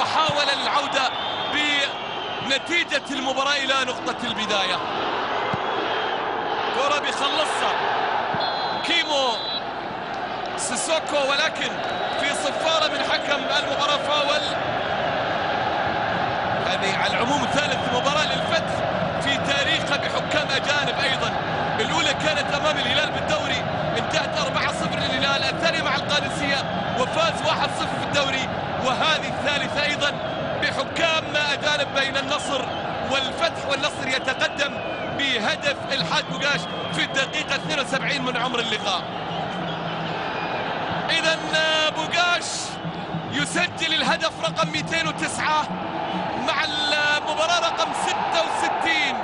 وحاول العودة بنتيجة المباراة إلى نقطة البداية. كرة بيخلصها كيمو سيسوكو، ولكن في صفارة من حكم المباراة فاول. هذه على العموم ثالث مباراة للفتح في تاريخه بحكام أجانب أيضا. الأولى كانت أمام الهلال بالدوري، انتهت 4-0 للهلال، الثانية مع القادسية وفاز 1-0 في الدوري، وهذه الثالثة أيضا بحكام أجانب بين النصر والفتح، والنصر يتقدم بهدف الحاج بوغاش في الدقيقة 72 من عمر اللقاء. إذا بوغاش يسجل الهدف رقم 209 مع المباراة رقم 66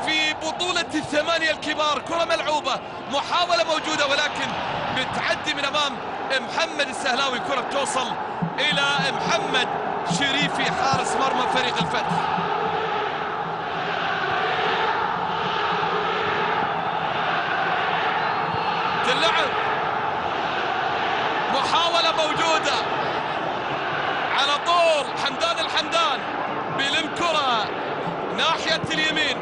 في بطولة الثمانية الكبار. كرة ملعوبة، محاولة موجودة، ولكن بتعدي من أمام محمد السهلاوي. كرة توصل إلى محمد شريفي حارس مرمى فريق الفتح. اللعب، محاولة موجودة على طول. حمدان الحمدان بيلم كرة ناحية اليمين،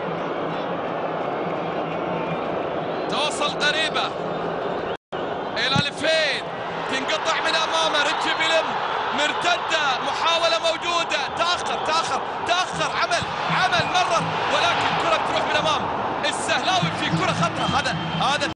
توصل قريبة إلى الفين، تنقطع من أمامه، رجي بيلم، مرتدة، محاولة موجودة، تأخر، عمل مرة، ولكن كرة بتروح من أمام السهلاوي في كرة خطرة. هذا